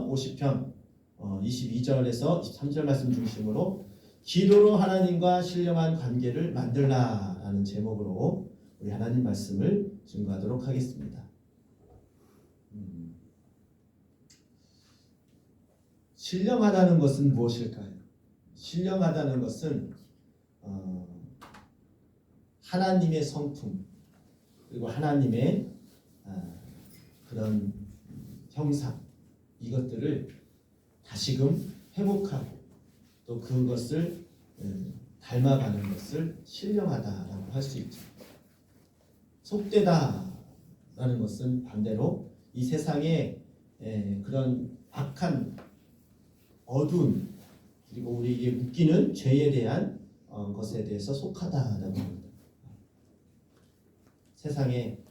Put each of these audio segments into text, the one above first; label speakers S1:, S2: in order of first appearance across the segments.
S1: 50편 22절에서 23절 말씀 중심으로 기도로 하나님과 신령한 관계를 만들라라는 제목으로 우리 하나님 말씀을 증거하도록 하겠습니다. 신령하다는 것은 무엇일까요? 신령하다는 것은 하나님의 성품 그리고 하나님의 그런 형상 이것들을 다시금 회복하고 또 그것을 닮아가는 것을 신령하다라고 할 수 있죠. 속되다라는 것은 반대로 이 세상에 그런 악한 어두운 그리고 우리에게 묶이는 죄에 대한 것에 대해서 속하다라고 합니다. 세상의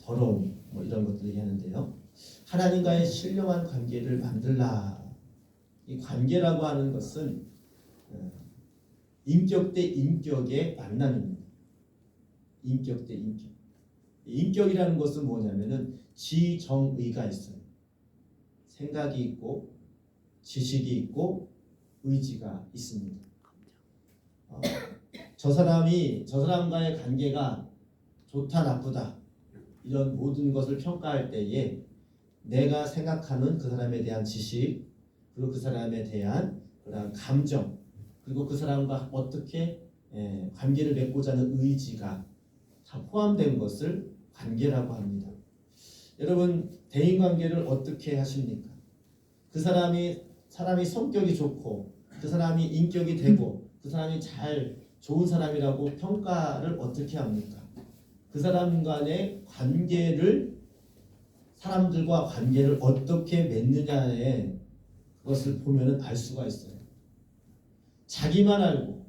S1: 더러움 이런 것들을 얘기하는데요. 하나님과의 신령한 관계를 만들라. 이 관계라고 하는 것은 인격 대 인격의 만남입니다. 인격 대 인격. 인격이라는 것은 뭐냐면은 지정의가 있어요. 생각이 있고 지식이 있고 의지가 있습니다. 저 사람과의 관계가 좋다 나쁘다 이런 모든 것을 평가할 때에 내가 생각하는 그 사람에 대한 지식 그리고 그 사람에 대한 그런 감정 그리고 그 사람과 어떻게 관계를 맺고자 하는 의지가 다 포함된 것을 관계라고 합니다. 여러분 대인관계를 어떻게 하십니까? 그 사람이 성격이 좋고 그 사람이 인격이 되고 그 사람이 좋은 사람이라고 평가를 어떻게 합니까? 그 사람 간의 사람들과 관계를 어떻게 맺느냐에 그것을 보면은 알 수가 있어요. 자기만 알고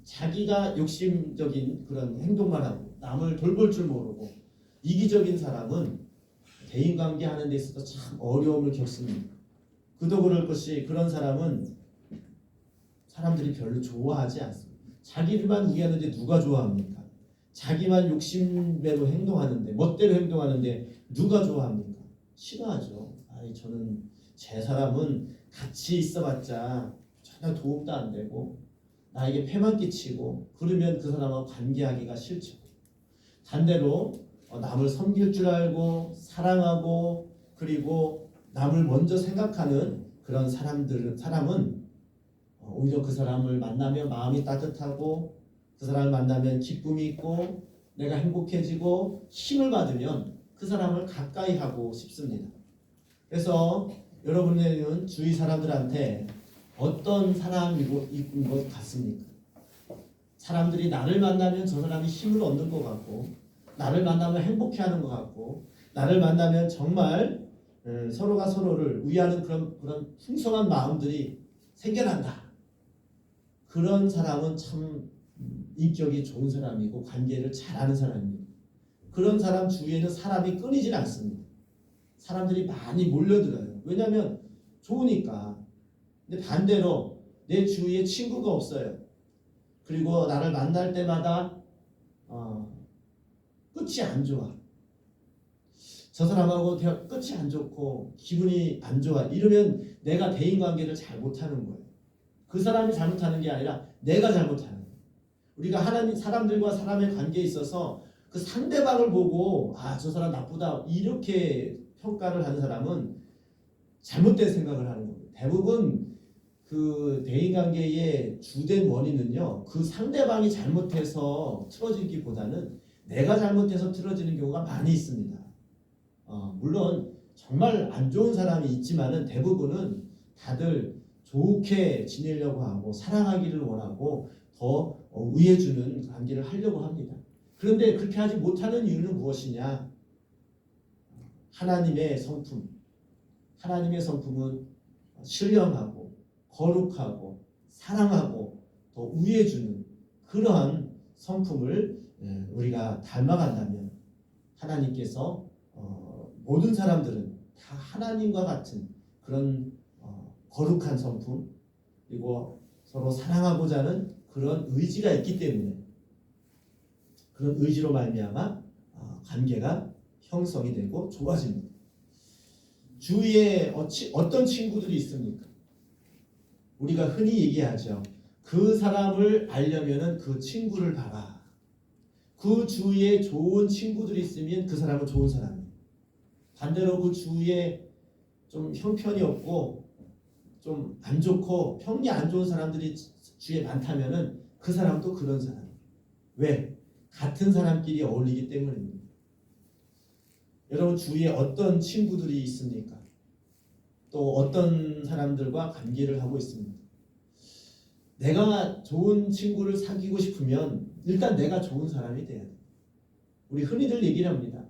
S1: 자기가 욕심적인 그런 행동만 하고 남을 돌볼 줄 모르고 이기적인 사람은 대인관계 하는 데 있어서 참 어려움을 겪습니다. 그도 그럴 것이 그런 사람은 사람들이 별로 좋아하지 않습니다. 자기만 위하는데 누가 좋아합니까? 자기만 욕심대로 행동하는데 멋대로 행동하는데 누가 좋아합니까? 싫어하죠. 저는 제 사람은 같이 있어봤자 전혀 도움도 안 되고 나에게 폐만 끼치고 그러면 그 사람과 관계하기가 싫죠. 반대로 남을 섬길 줄 알고 사랑하고 그리고 남을 먼저 생각하는 그런 사람은 오히려 그 사람을 만나면 마음이 따뜻하고 그 사람을 만나면 기쁨이 있고 내가 행복해지고 힘을 받으면 그 사람을 가까이 하고 싶습니다. 그래서 여러분은 주위 사람들한테 어떤 사람이고 것 같습니까? 사람들이 나를 만나면 저 사람이 힘을 얻는 것 같고 나를 만나면 행복해하는 것 같고 나를 만나면 정말 서로가 서로를 위하는 그런 풍성한 마음들이 생겨난다. 그런 사람은 참 인격이 좋은 사람이고 관계를 잘하는 사람입니다. 그런 사람 주위에는 사람이 끊이질 않습니다. 사람들이 많이 몰려들어요. 왜냐하면 좋으니까. 근데 반대로 내 주위에 친구가 없어요. 그리고 나를 만날 때마다 끝이 안 좋아. 저 사람하고 끝이 안 좋고 기분이 안 좋아. 이러면 내가 대인관계를 잘 못하는 거예요. 그 사람이 잘못하는 게 아니라 내가 잘못하는 거예요. 우리가 사람들과 사람의 관계에 있어서 그 상대방을 보고 저 사람 나쁘다 이렇게 평가를 하는 사람은 잘못된 생각을 하는 겁니다. 대부분 그 대인관계의 주된 원인은요. 그 상대방이 잘못해서 틀어지기보다는 내가 잘못해서 틀어지는 경우가 많이 있습니다. 물론 정말 안 좋은 사람이 있지만은 대부분은 다들 좋게 지내려고 하고 사랑하기를 원하고 더 위해주는 관계를 하려고 합니다. 그런데 그렇게 하지 못하는 이유는 무엇이냐? 하나님의 성품. 하나님의 성품은 신령하고 거룩하고 사랑하고 더 위해주는 그러한 성품을 우리가 닮아간다면 하나님께서 모든 사람들은 다 하나님과 같은 그런 거룩한 성품 그리고 서로 사랑하고자 하는 그런 의지가 있기 때문에 그런 의지로 말미암아 관계가 형성이 되고 좋아집니다. 주위에 어떤 친구들이 있습니까? 우리가 흔히 얘기하죠. 그 사람을 알려면은 그 친구를 봐라. 그 주위에 좋은 친구들이 있으면 그 사람은 좋은 사람이에요. 반대로 그 주위에 좀 형편이 없고 좀 안 좋고 평이 안 좋은 사람들이 주위에 많다면은 그 사람도 그런 사람이에요. 왜? 같은 사람끼리 어울리기 때문입니다. 여러분 주위에 어떤 친구들이 있습니까? 또 어떤 사람들과 관계를 하고 있습니다. 내가 좋은 친구를 사귀고 싶으면 일단 내가 좋은 사람이 돼야 돼. 우리 흔히들 얘기를 합니다.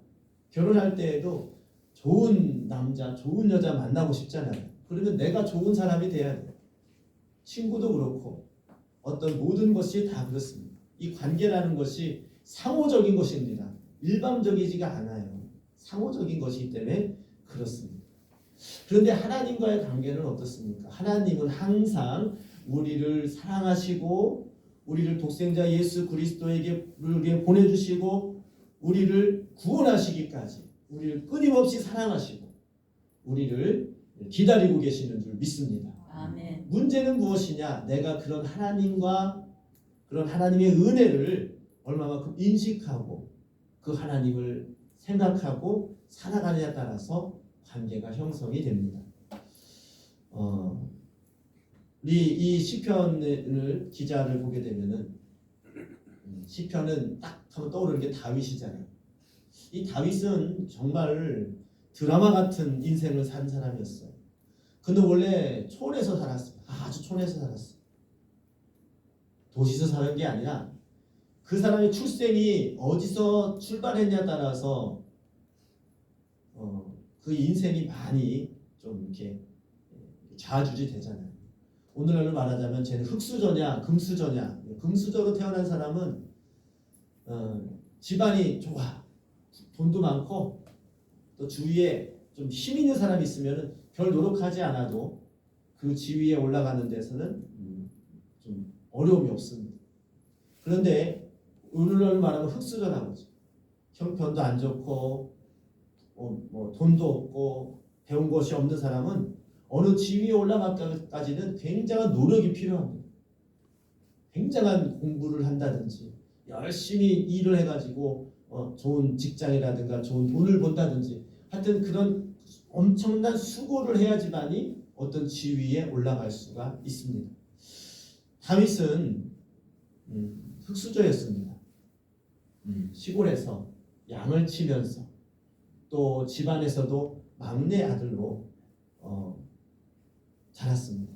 S1: 결혼할 때에도 좋은 남자, 좋은 여자 만나고 싶잖아요. 그러면 내가 좋은 사람이 돼야 돼. 친구도 그렇고 어떤 모든 것이 다 그렇습니다. 이 관계라는 것이 상호적인 것입니다. 일방적이지가 않아요. 상호적인 것이기 때문에 그렇습니다. 그런데 하나님과의 관계는 어떻습니까? 하나님은 항상 우리를 사랑하시고 우리를 독생자 예수 그리스도에게 보내주시고 우리를 구원하시기까지 우리를 끊임없이 사랑하시고 우리를 기다리고 계시는 줄 믿습니다.
S2: 아멘.
S1: 문제는 무엇이냐? 내가 그런 하나님과 그런 하나님의 은혜를 얼마만큼 인식하고 그 하나님을 생각하고 살아가느냐에 따라서 관계가 형성이 됩니다. 우리 이 시편을 기자를 보게 되면은 시편은 딱 하면 떠오르는 게 다윗이잖아요. 이 다윗은 정말 드라마 같은 인생을 산 사람이었어요. 근데 원래 촌에서 살았어요. 아주 촌에서 살았어요. 도시에서 사는 게 아니라 그 사람의 출생이 어디서 출발했냐에 따라서 그 인생이 많이 좀 이렇게 좌지우지 되잖아요. 오늘날로 말하자면 쟤는 흙수저냐 금수저냐. 금수저로 태어난 사람은 집안이 좋아, 돈도 많고 또 주위에 좀 힘 있는 사람이 있으면 별 노력하지 않아도 그 지위에 올라가는 데서는 좀 어려움이 없습니다. 그런데 오늘날로 말하면 흙수저라는 거죠. 형편도 안 좋고 뭐 돈도 없고 배운 것이 없는 사람은 어느 지위에 올라가기까지는 굉장한 노력이 필요합니다. 굉장한 공부를 한다든지 열심히 일을 해가지고 좋은 직장이라든가 좋은 돈을 번다든지 하여튼 그런 엄청난 수고를 해야지만이 어떤 지위에 올라갈 수가 있습니다. 다윗은 흙수저였습니다. 시골에서 양을 치면서 또 집안에서도 막내 아들로 자랐습니다.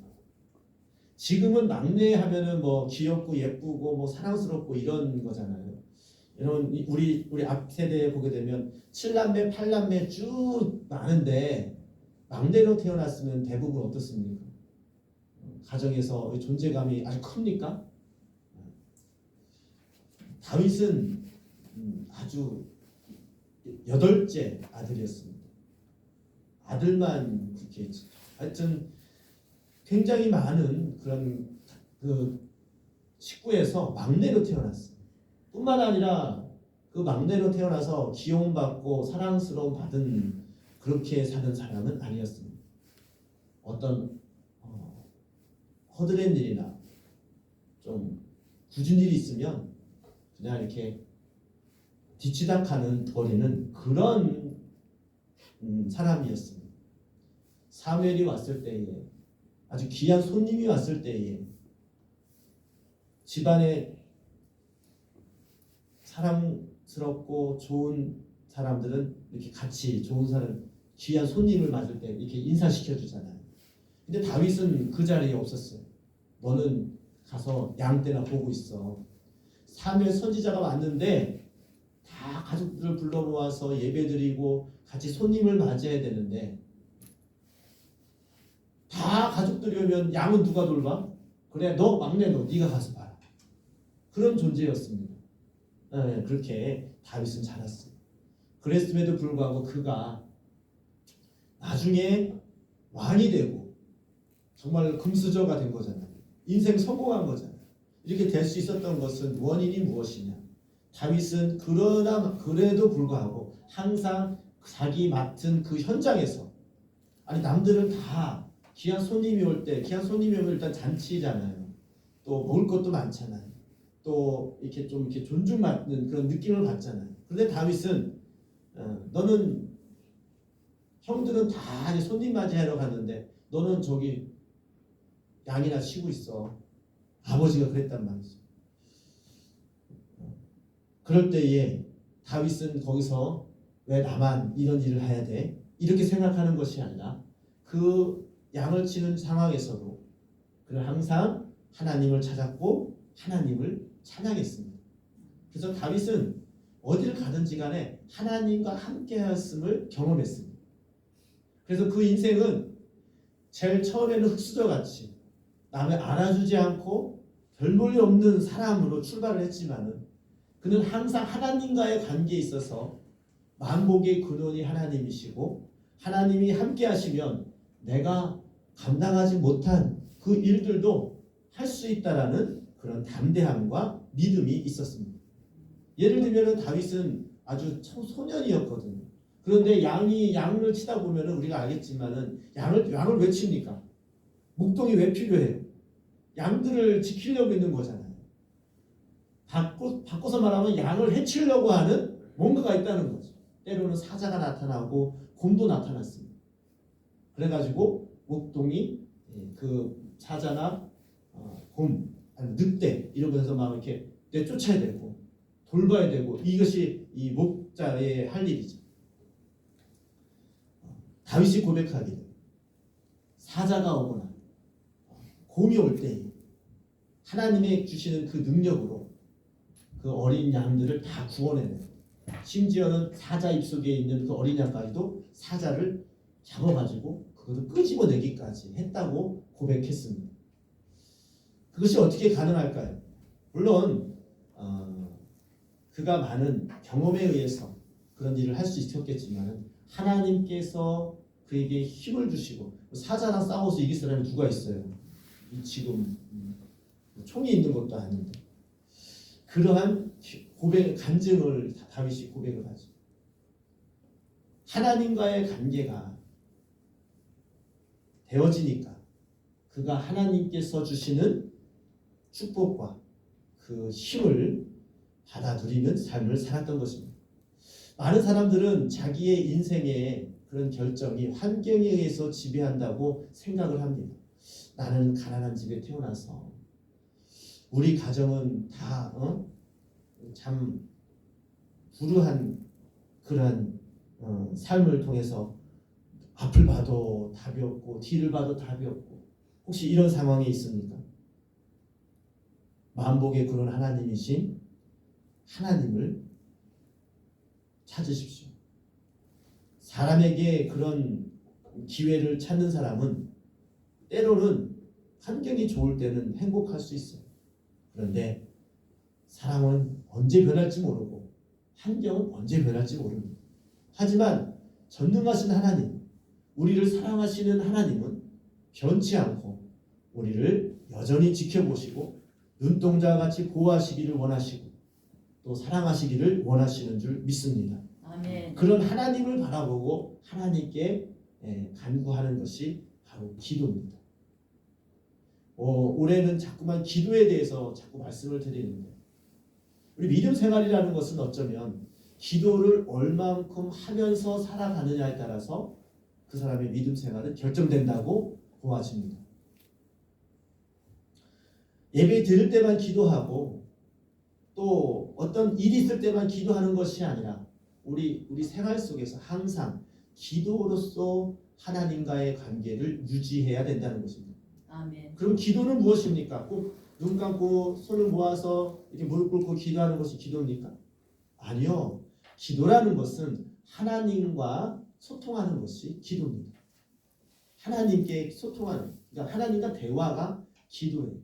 S1: 지금은 막내 하면은 뭐 귀엽고 예쁘고 뭐 사랑스럽고 이런 거잖아요. 여러분 우리 앞 세대에 보게 되면 7남매, 8남매 쭉 많은데 막내로 태어났으면 대부분 어떻습니까? 가정에서 존재감이 아주 큽니까? 다윗은 아주 8째 아들이었습니다. 아들만 그렇게 하여튼 굉장히 많은 그런 그 식구에서 막내로 태어났어요. 뿐만 아니라 그 막내로 태어나서 기용받고 사랑스러움 받은 그렇게 사는 사람은 아니었습니다. 어떤 허드렛 일이나 좀 굳은 일이 있으면 그냥 이렇게 뒤치닥하는 버리는 그런 사람이었습니다. 사무엘이 왔을 때에 아주 귀한 손님이 왔을 때에 집안에 사랑스럽고 좋은 사람들은 이렇게 같이 좋은 사람 귀한 손님을 맞을 때 이렇게 인사시켜 주잖아요. 근데 다윗은 그 자리에 없었어요. 너는 가서 양떼나 보고 있어. 사무엘 선지자가 왔는데 다 가족들을 불러 모아서 예배드리고 같이 손님을 맞이해야 되는데 다 가족들이 오면 양은 누가 돌봐? 그래 너 막내 너 네가 가서 봐라. 그런 존재였습니다. 네, 그렇게 다윗은 자랐어요. 그랬음에도 불구하고 그가 나중에 왕이 되고 정말 금수저가 된 거잖아요. 인생 성공한 거잖아요. 이렇게 될 수 있었던 것은 원인이 무엇이냐? 다윗은 그래도 불구하고 항상 자기 맡은 그 현장에서 아니 남들은 다 귀한 손님이 올 때, 귀한 손님이 오면 일단 잔치잖아요. 또 먹을 것도 많잖아요. 또 이렇게 좀 이렇게 존중받는 그런 느낌을 받잖아요. 그런데 다윗은 너는 형들은 다 이제 손님 맞이하러 갔는데 너는 저기 양이나 치고 있어. 아버지가 그랬단 말이죠. 그럴 때에 다윗은 거기서 왜 나만 이런 일을 해야 돼? 이렇게 생각하는 것이 아니라 그 양을 치는 상황에서도 그는 항상 하나님을 찾았고 하나님을 찬양했습니다. 그래서 다윗은 어디를 가든지 간에 하나님과 함께하였음을 경험했습니다. 그래서 그 인생은 제일 처음에는 흙수저같이 남을 알아주지 않고 별 볼일 없는 사람으로 출발을 했지만은 그는 항상 하나님과의 관계에 있어서 만복의 근원이 하나님이시고 하나님이 함께 하시면 내가 감당하지 못한 그 일들도 할 수 있다라는 그런 담대함과 믿음이 있었습니다. 예를 들면 다윗은 아주 소년이었거든요. 그런데 양을 치다 보면 우리가 알겠지만은 양을 왜 칩니까? 목동이 왜 필요해요? 양들을 지키려고 있는 거잖아요. 바꿔서 말하면 양을 해치려고 하는 뭔가가 있다는 거죠. 때로는 사자가 나타나고 곰도 나타났습니다. 그래가지고 목동이 그 사자나 곰, 아니 늑대 이런 것에서 막 이렇게 내쫓아야 되고 돌봐야 되고 이것이 이 목자의 할 일이죠. 다윗이 고백하기를 사자가 오거나 곰이 올 때 하나님의 주시는 그 능력으로 그 어린 양들을 다 구원해내요. 심지어는 사자 입속에 있는 그 어린 양까지도 사자를 잡아가지고 그것을 끄집어내기까지 했다고 고백했습니다. 그것이 어떻게 가능할까요? 물론 그가 많은 경험에 의해서 그런 일을 할 수 있었겠지만 하나님께서 그에게 힘을 주시고 사자랑 싸워서 이길 사람이 누가 있어요? 지금 총이 있는 것도 아닌데 그러한 간증을 다윗이 고백을 하죠. 하나님과의 관계가 되어지니까 그가 하나님께서 주시는 축복과 그 힘을 받아 누리는 삶을 살았던 것입니다. 많은 사람들은 자기의 인생의 그런 결정이 환경에 의해서 지배한다고 생각을 합니다. 나는 가난한 집에 태어나서 우리 가정은 다 참 불우한 그런 삶을 통해서 앞을 봐도 답이 없고 뒤를 봐도 답이 없고 혹시 이런 상황에 있습니까? 만복의 근원 하나님이신 하나님을 찾으십시오. 사람에게 그런 기회를 찾는 사람은 때로는 환경이 좋을 때는 행복할 수 있어요. 그런데 사람은 언제 변할지 모르고 환경은 언제 변할지 모릅니다. 하지만 전능하신 하나님, 우리를 사랑하시는 하나님은 변치 않고 우리를 여전히 지켜보시고 눈동자와 같이 보호하시기를 원하시고 또 사랑하시기를 원하시는 줄 믿습니다.
S2: 아멘.
S1: 그런 하나님을 바라보고 하나님께 간구하는 것이 바로 기도입니다. 올해는 자꾸만 기도에 대해서 자꾸 말씀을 드리는데 우리 믿음 생활이라는 것은 어쩌면 기도를 얼만큼 하면서 살아가느냐에 따라서 그 사람의 믿음 생활은 결정된다고 보아집니다. 예배 드릴 때만 기도하고 또 어떤 일이 있을 때만 기도하는 것이 아니라 우리 생활 속에서 항상 기도로서 하나님과의 관계를 유지해야 된다는 것입니다.
S2: 아멘.
S1: 그럼 기도는 무엇입니까? 꼭 눈 감고 손을 모아서 이렇게 무릎 꿇고 기도하는 것이 기도입니까? 아니요. 기도라는 것은 하나님과 소통하는 것이 기도입니다. 하나님께 소통하는, 그러니까 하나님과 대화가 기도예요.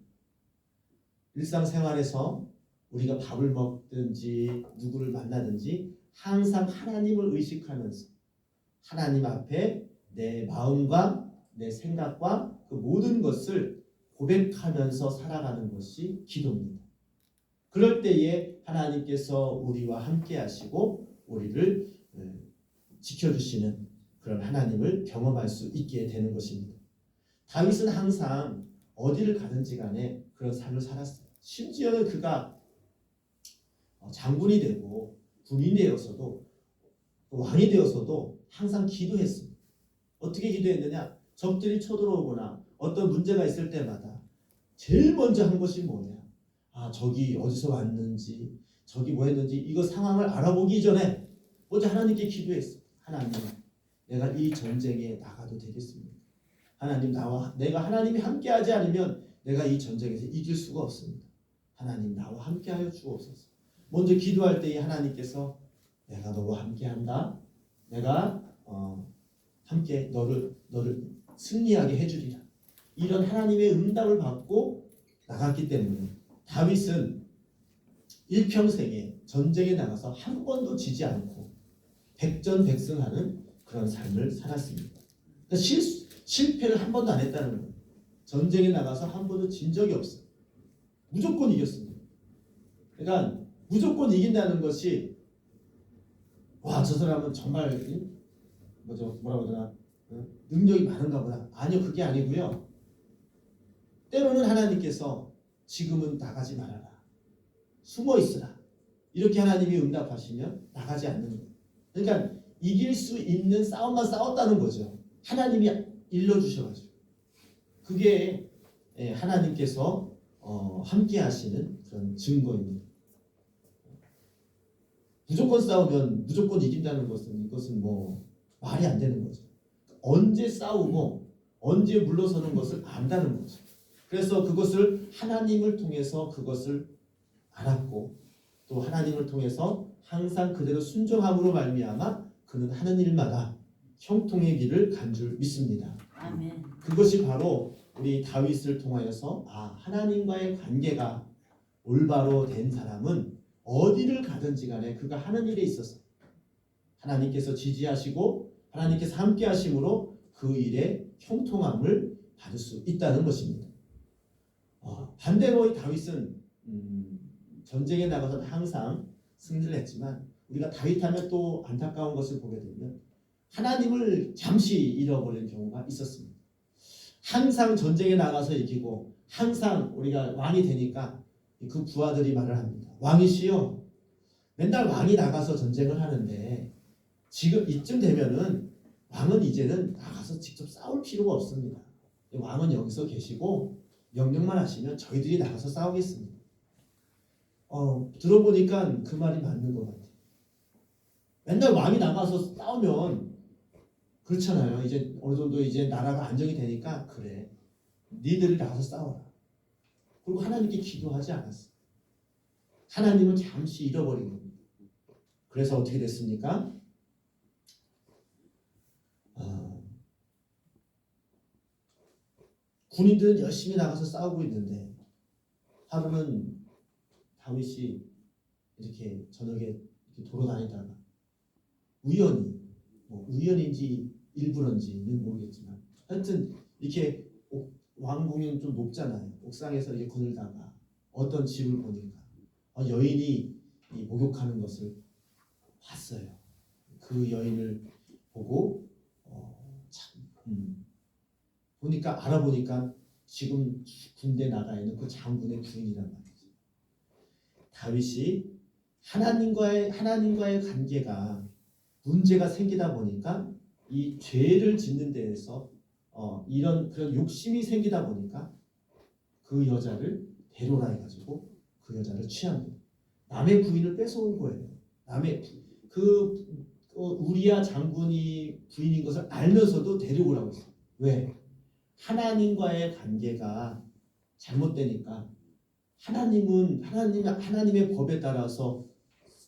S1: 일상생활에서 우리가 밥을 먹든지 누구를 만나든지 항상 하나님을 의식하면서 하나님 앞에 내 마음과 내 생각과 그 모든 것을 고백하면서 살아가는 것이 기도입니다. 그럴 때에 하나님께서 우리와 함께 하시고 우리를 지켜주시는 그런 하나님을 경험할 수 있게 되는 것입니다. 다윗은 항상 어디를 가든지 간에 그런 삶을 살았어요. 심지어는 그가 장군이 되고 군인이 되어서도 왕이 되어서도 항상 기도했습니다. 어떻게 기도했느냐? 적들이 쳐들어오거나 어떤 문제가 있을 때마다 제일 먼저 한 것이 뭐냐? 저기 어디서 왔는지, 저기 뭐 했는지 이거 상황을 알아보기 전에 먼저 하나님께 기도했어요. 하나님, 내가 이 전쟁에 나가도 되겠습니까? 하나님, 내가 하나님이 함께하지 않으면 내가 이 전쟁에서 이길 수가 없습니다. 하나님, 나와 함께하여 주옵소서. 먼저 기도할 때 하나님께서 내가 너와 함께한다. 내가 함께 너를 승리하게 해주리라. 이런 하나님의 응답을 받고 나갔기 때문에 다윗은 일평생에 전쟁에 나가서 한 번도 지지 않고 백전백승하는 그런 삶을 살았습니다. 그러니까 실패를 한 번도 안 했다는 거예요. 전쟁에 나가서 한 번도 진 적이 없어요. 무조건 이겼습니다. 그러니까 무조건 이긴다는 것이 저 사람은 정말 뭐라고 하더라, 능력이 많은가 보다. 아니요, 그게 아니고요. 때로는 하나님께서 지금은 나가지 말아라, 숨어 있으라, 이렇게 하나님이 응답하시면 나가지 않는 거예요. 그러니까 이길 수 있는 싸움만 싸웠다는 거죠. 하나님이 일러주셔가지고. 그게 하나님께서 함께 하시는 그런 증거입니다. 무조건 싸우면 무조건 이긴다는 것은 이것은 뭐 말이 안 되는 거죠. 언제 싸우고 언제 물러서는 것을 안다는 거죠. 그래서 그것을 하나님을 통해서 그것을 알았고 또 하나님을 통해서 항상 그대로 순종함으로 말미암아 그는 하는 일마다 형통의 길을 간 줄 믿습니다.
S2: 아멘.
S1: 그것이 바로 우리 다윗을 통하여서 하나님과의 관계가 올바로 된 사람은 어디를 가든지 간에 그가 하는 일에 있어서 하나님께서 지지하시고 하나님께서 함께 하심으로 그 일에 형통함을 받을 수 있다는 것입니다. 반대로 이 다윗은 전쟁에 나가서 항상 승리를 했지만 우리가 다윗하면 또 안타까운 것을 보게 되면 하나님을 잠시 잃어버리는 경우가 있었습니다. 항상 전쟁에 나가서 이기고 항상 우리가 왕이 되니까 그 부하들이 말을 합니다. 왕이시여, 맨날 왕이 나가서 전쟁을 하는데 지금 이쯤 되면은 왕은 이제는 나가서 직접 싸울 필요가 없습니다. 왕은 여기서 계시고 명령만 하시면 저희들이 나가서 싸우겠습니다. 들어보니까 그 말이 맞는 것 같아요. 맨날 왕이 나가서 싸우면 그렇잖아요. 이제 어느 정도 이제 나라가 안정이 되니까 그래, 니들이 나가서 싸워라. 그리고 하나님께 기도하지 않았어요. 하나님은 잠시 잃어버린 겁니다. 그래서 어떻게 됐습니까? 군인들은 열심히 나가서 싸우고 있는데 하루는 다윗이 이렇게 저녁에 이렇게 돌아다니다가 우연인지 일부러인지는 모르겠지만 하여튼 이렇게 왕궁은 좀 높잖아요. 옥상에서 이렇게 거닐다가 어떤 집을 보니까 여인이 목욕하는 것을 봤어요. 그 여인을 보고 보니까 알아보니까 지금 군대 나가 있는 그 장군의 부인이란 말이죠. 다윗이 하나님과의 관계가 문제가 생기다 보니까 이 죄를 짓는 데에서 이런 그런 욕심이 생기다 보니까 그 여자를 데려라 해가지고 그 여자를 취한 거예요. 남의 부인을 뺏어온 거예요. 남의 우리야 장군이 부인인 것을 알면서도 데려오라고 했어요. 왜? 하나님과의 관계가 잘못되니까 하나님의 법에 따라서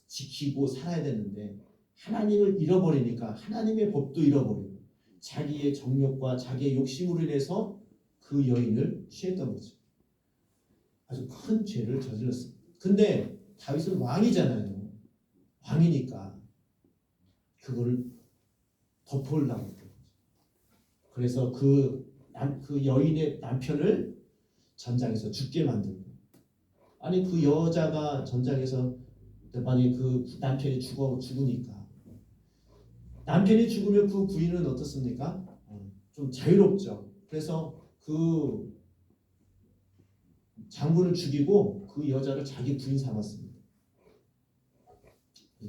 S1: 지키고 살아야 되는데 하나님을 잃어버리니까 하나님의 법도 잃어버리고 자기의 정욕과 자기의 욕심으로 인해서 그 여인을 취했던 거죠. 아주 큰 죄를 저질렀습니다. 근데 다윗은 왕이잖아요. 왕이니까 그거를 덮으려고 했던 거죠. 그래서 그 여인의 남편을 전장에서 죽게 만들고, 아니 그 여자가 전장에서 만약에 그 남편이 죽으니까 남편이 죽으면 그 부인은 어떻습니까? 좀 자유롭죠. 그래서 그 장군을 죽이고 그 여자를 자기 부인 삼았습니다.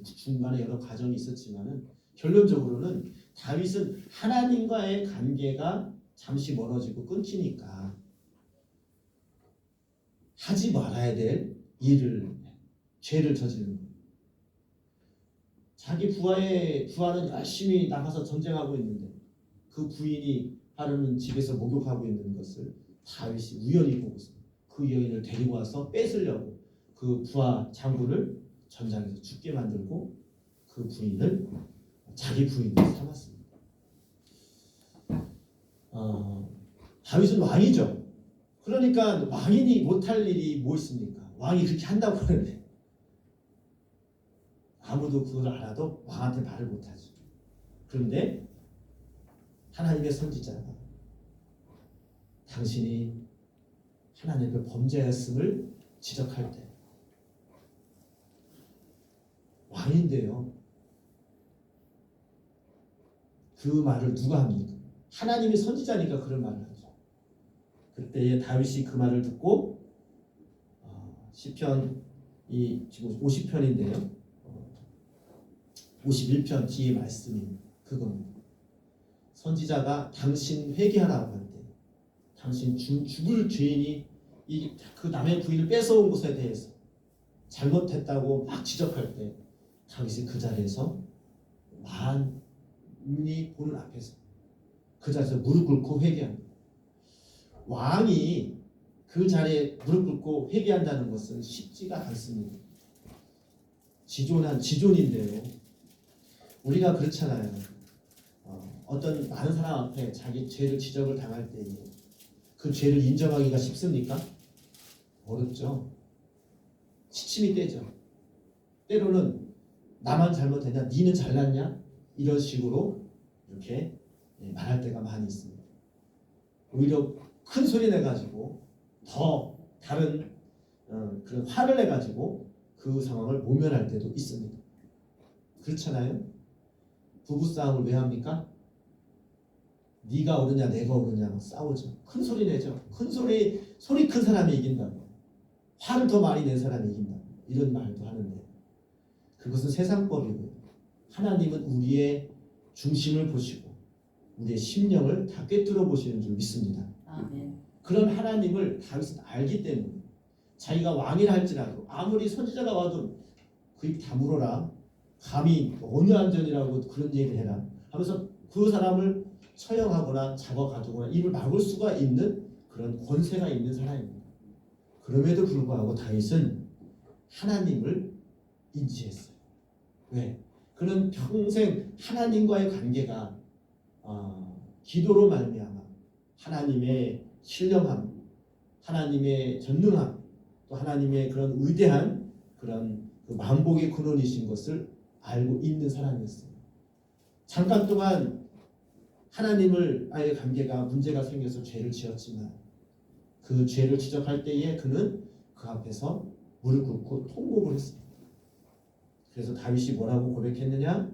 S1: 중간에 여러 과정이 있었지만은 결론적으로는 다윗은 하나님과의 관계가 잠시 멀어지고 끊기니까 하지 말아야 될 일을 죄를 저지르는 거예요. 자기 부하는 열심히 나가서 전쟁하고 있는데 그 부인이 하루는 집에서 목욕하고 있는 것을 다윗이 우연히 보고서 그 여인을 데리고 와서 뺏으려고 그 부하 장군을 전장에서 죽게 만들고 그 부인을 자기 부인으로 삼았습니다. 다윗은 왕이죠. 그러니까 왕인이 못할 일이 뭐 있습니까? 왕이 그렇게 한다고 하는데 아무도 그걸 알아도 왕한테 말을 못하죠. 그런데 하나님의 선지자가 당신이 하나님의 범죄였음을 지적할 때 왕인데요. 그 말을 누가 합니까? 하나님이 선지자니까 그런 말을 하죠. 그때에 다윗이 그 말을 듣고 시편이 지금 50편인데요. 51편 뒤에 말씀이 그겁니다. 선지자가 당신 회개하라고 할 때 당신 죽을 죄인이 그 남의 부인을 뺏어온 것에 대해서 잘못했다고 막 지적할 때 다윗이 그 자리에서 만이 보는 앞에서 그 자리에서 무릎 꿇고 회개합니다. 왕이 그 자리에 무릎 꿇고 회개한다는 것은 쉽지가 않습니다. 지존인데요. 우리가 그렇잖아요. 어떤 많은 사람 앞에 자기 죄를 지적을 당할 때에 그 죄를 인정하기가 쉽습니까? 어렵죠. 시침이 떼죠. 때로는 나만 잘못했냐, 니는 잘났냐 이런 식으로 이렇게 말할 때가 많이 있습니다. 오히려 큰 소리 내가지고 더 다른 그런 화를 내가지고 그 상황을 모면할 때도 있습니다. 그렇잖아요. 부부싸움을 왜 합니까? 네가 옳으냐 내가 옳으냐 싸우죠. 큰 소리 내죠. 소리 큰 사람이 이긴다고. 화를 더 많이 낸 사람이 이긴다고. 이런 말도 하는데 그것은 세상법이고요. 하나님은 우리의 중심을 보시고 우리의 심령을 다 꿰뚫어 보시는 줄 믿습니다.
S2: 아멘.
S1: 그런 하나님을 다윗은 알기 때문에 자기가 왕이라 할지라도 아무리 선지자가 와도 그 입 다물어라. 감히 어느 안전이라고 그런 얘기를 해라 하면서 그 사람을 처형하거나 잡아가두거나 입을 막을 수가 있는 그런 권세가 있는 사람입니다. 그럼에도 불구하고 다윗은 하나님을 인지했어요. 왜? 그는 평생 하나님과의 관계가 기도로 말미암아 하나님의 신령함, 하나님의 전능함, 또 하나님의 그런 위대한 그런 그 만복의 근원이신 것을 알고 있는 사람이었어요. 잠깐 동안 하나님과의 관계가 문제가 생겨서 죄를 지었지만 그 죄를 지적할 때에 그는 그 앞에서 무릎 꿇고 통곡을 했습니다. 그래서 다윗이 뭐라고 고백했느냐?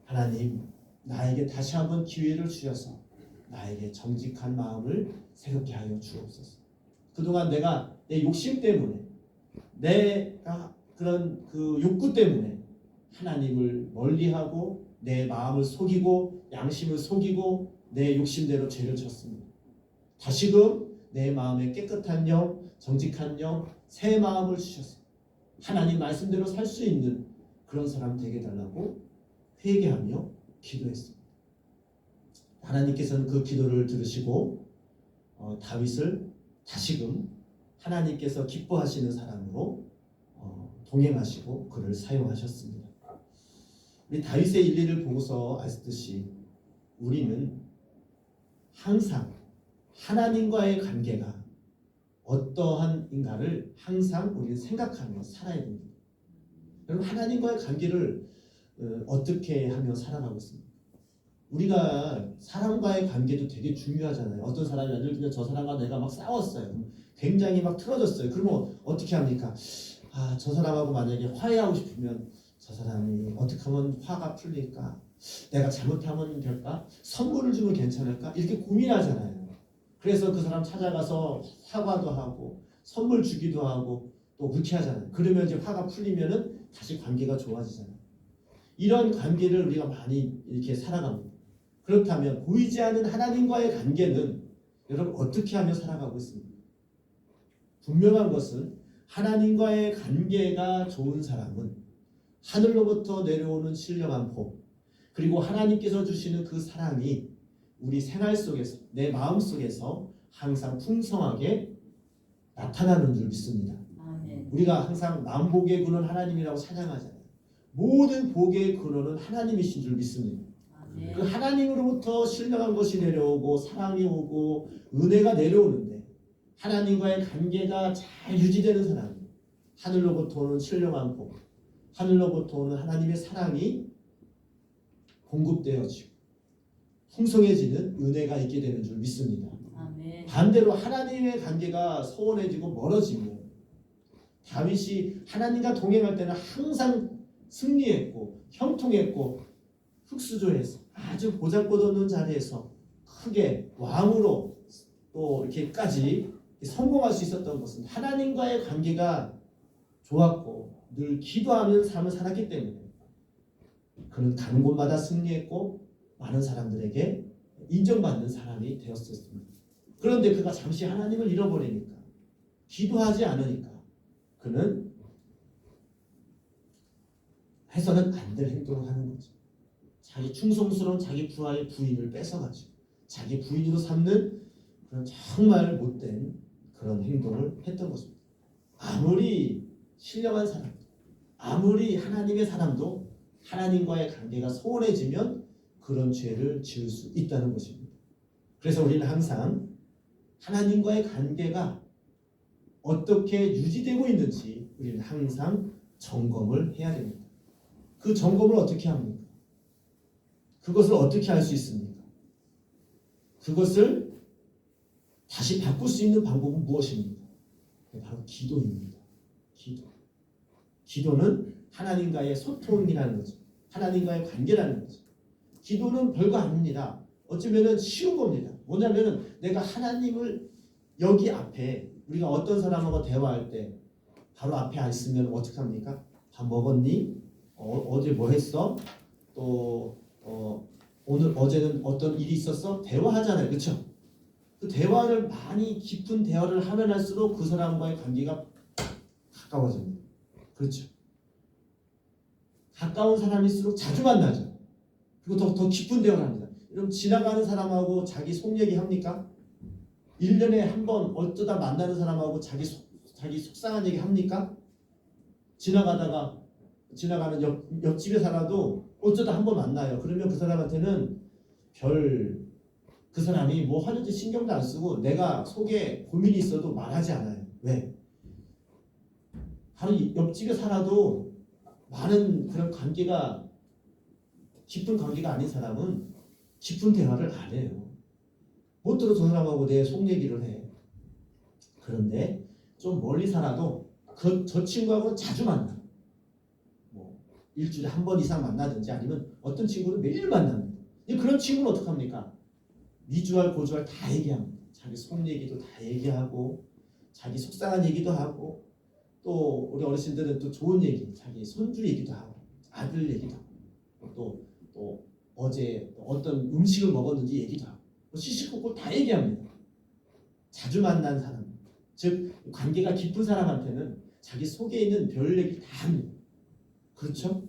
S1: 하나님, 나에게 다시 한번 기회를 주셔서 나에게 정직한 마음을 새롭게 하여 주옵소서. 그동안 내가 내 욕심 때문에 내가 그런 그 욕구 때문에 하나님을 멀리하고 내 마음을 속이고 양심을 속이고 내 욕심대로 죄를 졌습니다. 다시금 내 마음에 깨끗한 영, 정직한 영, 새 마음을 주셔서 하나님 말씀대로 살 수 있는 그런 사람 되게 해달라고 회개하며 기도했습니다. 하나님께서는 그 기도를 들으시고 다윗을 다시금 하나님께서 기뻐하시는 사람으로 동행하시고 그를 사용하셨습니다. 우리 다윗의 일리를 보고서 아시듯이 우리는 항상 하나님과의 관계가 어떠한인가를 항상 우리는 생각하며 살아야 됩니다. 여러분, 하나님과의 관계를 어떻게 하며 살아가고 있습니까? 우리가 사람과의 관계도 되게 중요하잖아요. 어떤 사람이 예를 들면 저 사람과 내가 막 싸웠어요. 굉장히 막 틀어졌어요. 그러면 어떻게 합니까? 저 사람하고 만약에 화해하고 싶으면 저 사람이 어떻게 하면 화가 풀릴까? 내가 잘못하면 될까? 선물을 주면 괜찮을까? 이렇게 고민하잖아요. 그래서 그 사람 찾아가서 사과도 하고 선물 주기도 하고 또 그렇게 하잖아요. 그러면 이제 화가 풀리면은 다시 관계가 좋아지잖아요. 이런 관계를 우리가 많이 이렇게 살아갑니다. 그렇다면 보이지 않는 하나님과의 관계는 여러분 어떻게 하며 살아가고 있습니까? 분명한 것은 하나님과의 관계가 좋은 사람은 하늘로부터 내려오는 신령한 복 그리고 하나님께서 주시는 그 사랑이 우리 생활 속에서 내 마음 속에서 항상 풍성하게 나타나는 줄 믿습니다.
S2: 아멘.
S1: 우리가 항상 만복의 근원 하나님이라고 찬양하잖아요. 모든 복의 근원은 하나님이신 줄 믿습니다.
S2: 아멘.
S1: 그 하나님으로부터 신령한 것이 내려오고 사랑이 오고 은혜가 내려오는데 하나님과의 관계가 잘 유지되는 사람이 하늘로부터 오는 신령한 복, 하늘로부터 오는 하나님의 사랑이 공급되어지고 풍성해지는 은혜가 있게 되는 줄 믿습니다.
S2: 아멘.
S1: 반대로 하나님의 관계가 소원해지고 멀어지면 다윗이 하나님과 동행할 때는 항상 승리했고 형통했고 흑수저에서 아주 보잘것없는 자리에서 크게 왕으로 또 이렇게까지 성공할 수 있었던 것은 하나님과의 관계가 좋았고 늘 기도하는 삶을 살았기 때문에 그는 가는 곳마다 승리했고 많은 사람들에게 인정받는 사람이 되었습니다. 그런데 그가 잠시 하나님을 잃어버리니까 기도하지 않으니까 그는 해서는 안 될 행동을 하는 거죠. 자기 충성스러운 자기 부하의 부인을 뺏어가지고 자기 부인으로 삼는 그런 정말 못된 그런 행동을 했던 것입니다. 아무리 신령한 사람도 아무리 하나님의 사람도 하나님과의 관계가 소원해지면 그런 죄를 지을 수 있다는 것입니다. 그래서 우리는 항상 하나님과의 관계가 어떻게 유지되고 있는지 우리는 항상 점검을 해야 됩니다. 그 점검을 어떻게 합니까? 그것을 어떻게 할 수 있습니까? 그것을 다시 바꿀 수 있는 방법은 무엇입니까? 바로 기도입니다. 기도는 하나님과의 소통이라는 거죠. 하나님과의 관계라는 거죠. 기도는 별거 아닙니다. 어쩌면 쉬운 겁니다. 뭐냐면 내가 하나님을 여기 앞에 우리가 어떤 사람하고 대화할 때 바로 앞에 있으면 어떻게 합니까? 밥 먹었니? 어제 뭐 했어? 또 오늘 어제는 어떤 일이 있었어? 대화하잖아요. 그렇죠? 그 대화를 많이 깊은 대화를 하면 할수록 그 사람과의 관계가 가까워집니다. 그렇죠? 가까운 사람일수록 자주 만나죠. 그리고 더 깊은 대화를 합니다. 여러분 지나가는 사람하고 자기 속 얘기 합니까? 1년에 한 번 어쩌다 만나는 사람하고 자기 속상한 얘기 합니까? 지나가는 옆집에 살아도 어쩌다 한 번 만나요. 그러면 그 사람한테는 그 사람이 뭐 하는지 신경도 안 쓰고 내가 속에 고민이 있어도 말하지 않아요. 왜? 바로 옆집에 살아도 많은 그런 관계가 깊은 관계가 아닌 사람은 깊은 대화를 안 해요. 못 들어 저 사람하고 내 속 얘기를 해. 그런데 좀 멀리 살아도 저 친구하고는 자주 만나. 뭐 일주일에 한 번 이상 만나든지 아니면 어떤 친구는 매일 만납니다. 그런 친구는 어떡합니까? 미주알 고주알 다 얘기합니다. 자기 속 얘기도 다 얘기하고 자기 속상한 얘기도 하고 또 우리 어르신들은 또 좋은 얘기, 자기 손주 얘기도 하고 아들 얘기도 하고 또 어제 어떤 음식을 먹었는지 얘기도 하고 시시콜콜 다 얘기합니다. 자주 만난 사람, 즉 관계가 깊은 사람한테는 자기 속에 있는 별 얘기 다 합니다. 그렇죠?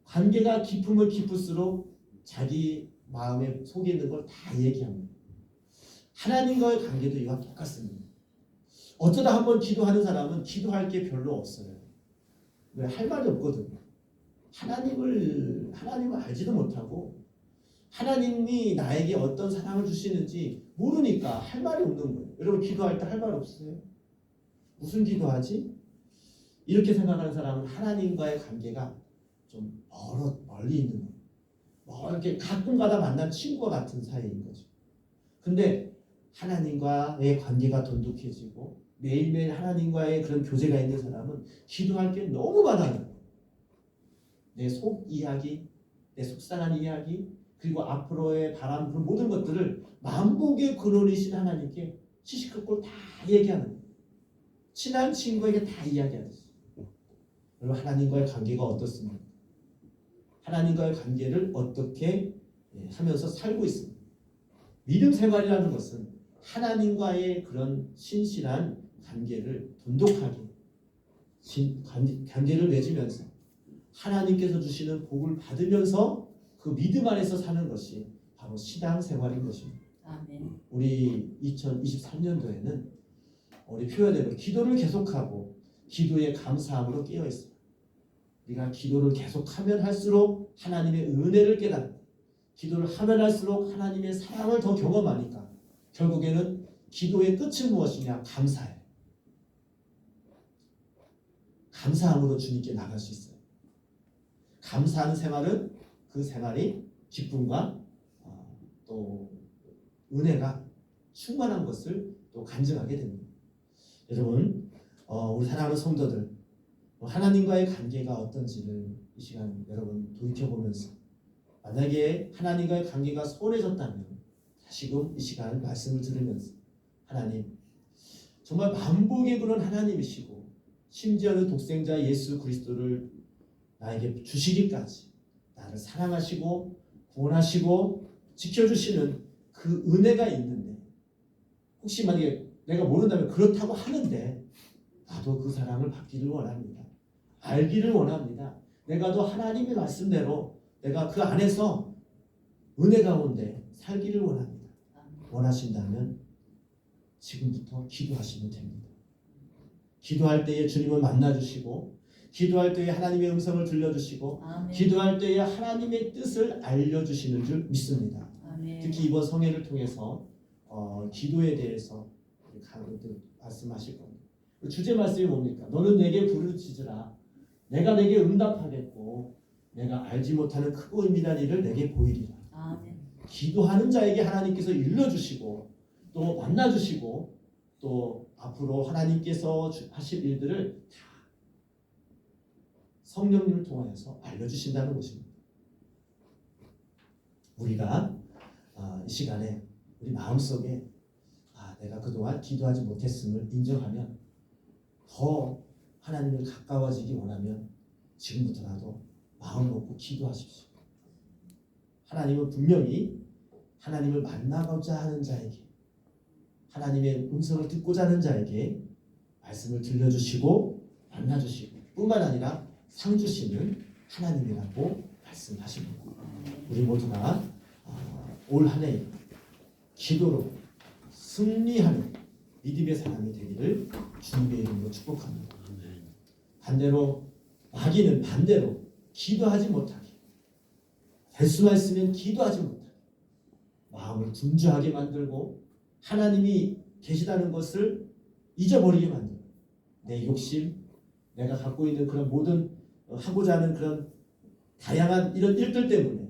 S1: 관계가 깊으면 깊을수록 자기 마음에 속에 있는 걸 다 얘기합니다. 하나님과의 관계도 이와 똑같습니다. 어쩌다 한번 기도하는 사람은 기도할 게 별로 없어요. 왜? 할 말이 없거든요. 하나님을 알지도 못하고 하나님이 나에게 어떤 사랑을 주시는지 모르니까 할 말이 없는 거예요. 여러분 기도할 때 할 말 없으세요? 무슨 기도하지? 이렇게 생각하는 사람은 하나님과의 관계가 좀 멀리 있는 거예요. 뭐 이렇게 가끔가다 만난 친구와 같은 사이인 거죠. 근데 하나님과의 관계가 돈독해지고 매일매일 하나님과의 그런 교제가 있는 사람은 기도할 게 너무 많아요. 내 속 이야기, 내 속상한 이야기, 그리고 앞으로의 바람, 그 모든 것들을 만복의 근원이신 하나님께 시시콜콜 다 얘기하는 거예요. 친한 친구에게 다 이야기하듯이. 여러분, 하나님과의 관계가 어떻습니까? 하나님과의 관계를 어떻게 하면서 살고 있습니다. 믿음 생활이라는 것은 하나님과의 그런 신실한 관계를 돈독하게 관계를 맺으면서 하나님께서 주시는 복을 받으면서 그 믿음 안에서 사는 것이 바로 신앙생활인 것입니다.
S2: 아멘.
S1: 우리 2023년도에는 우리 표현대로 기도를 계속하고 기도에 감사함으로 깨어 있어요. 우리가 기도를 계속하면 할수록 하나님의 은혜를 깨닫고 기도를 하면 할수록 하나님의 사랑을 더 경험하니까 결국에는 기도의 끝은 무엇이냐? 감사예요. 감사함으로 주님께 나갈 수 있어요. 감사하는 생활은 그 생활이 기쁨과 또 은혜가 충만한 것을 또 간증하게 됩니다. 여러분, 우리 사랑하는 성도들, 하나님과의 관계가 어떤지를 이 시간 여러분 돌이켜보면서 만약에 하나님과의 관계가 소원해졌다면 다시금 이 시간 말씀을 들으면서 하나님, 정말 만복의 그런 하나님이시고 심지어는 독생자 예수 그리스도를 나에게 주시기까지 나를 사랑하시고 구원하시고 지켜주시는 그 은혜가 있는데, 혹시 만약에 내가 모른다면 그렇다고 하는데 나도 그 사랑을 받기를 원합니다. 알기를 원합니다. 내가 또 하나님의 말씀대로 내가 그 안에서 은혜 가운데 살기를 원합니다. 원하신다면 지금부터 기도하시면 됩니다. 기도할 때에 주님을 만나주시고, 기도할 때에 하나님의 음성을 들려주시고,
S2: 아멘.
S1: 기도할 때에 하나님의 뜻을 알려주시는 줄 믿습니다.
S2: 아멘.
S1: 특히 이번 성회를 통해서 기도에 대해서 강도들 말씀하실 겁니다. 주제 말씀이 뭡니까? 너는 내게 부르짖으라. 내가 내게 응답하겠고 내가 알지 못하는 크고 은밀한 일을 내게 보이리라.
S2: 아멘.
S1: 기도하는 자에게 하나님께서 일러주시고 또 만나주시고 또 앞으로 하나님께서 하실 일들을 다 성령님을 통하여서 알려주신다는 것입니다. 우리가 이 시간에 우리 마음속에 내가 그동안 기도하지 못했음을 인정하면, 더 하나님을 가까워지기 원하면 지금부터라도 마음 먹고 기도하십시오. 하나님은 분명히 하나님을 만나고자 하는 자에게, 하나님의 음성을 듣고자 하는 자에게 말씀을 들려주시고 만나주시고 뿐만 아니라 상 주시는 하나님이라고 말씀하십니다. 우리 모두가 올 한 해 기도로 승리하는 믿음의 사람이 되기를 주님의 이름으로 축복합니다. 반대로 마귀는 반대로 기도하지 못하게, 될 수만 있으면 기도하지 못하게 마음을 분주하게 만들고 하나님이 계시다는 것을 잊어버리게 만들고, 내 욕심, 내가 갖고 있는 그런 모든 하고자 하는 그런 다양한 이런 일들 때문에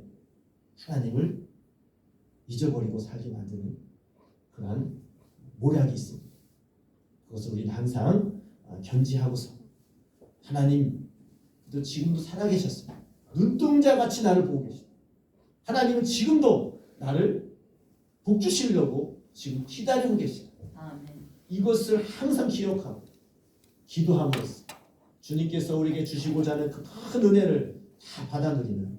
S1: 하나님을 잊어버리고 살게 만드는 그러한 모략이 있습니다. 그것을 우리는 항상 견지하고서, 하나님도 지금도 살아계셨습니다. 눈동자같이 나를 보고 계십니다. 하나님은 지금도 나를 복 주시려고 지금 기다리고 계십니다.
S2: 아멘.
S1: 이것을 항상 기억하고 기도함으로써 주님께서 우리에게 주시고자 하는 그 큰 은혜를 다 받아 누리는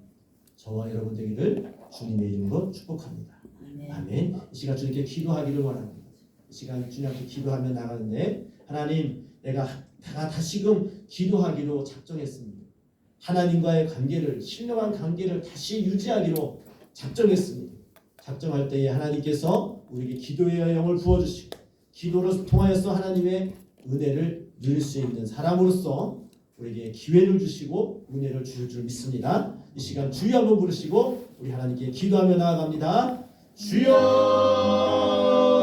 S1: 저와 여러분 되기를 주님의 이름으로 축복합니다.
S2: 아멘.
S1: 아멘. 이 시간 주님께 기도하기를 원합니다. 이 시간 주님께 기도하며 나가는데, 하나님, 내가 다시금 기도하기로 작정했습니다. 하나님과의 관계를, 신령한 관계를 다시 유지하기로 작정했습니다. 작정할 때에 하나님께서 우리에게 기도의 영을 부어주시고 기도를 통하여서 하나님의 은혜를 누릴 수 있는 사람으로서 우리에게 기회를 주시고 은혜를 주실 줄 믿습니다. 이 시간 주여 한번 부르시고 우리 하나님께 기도하며 나아갑니다. 주여!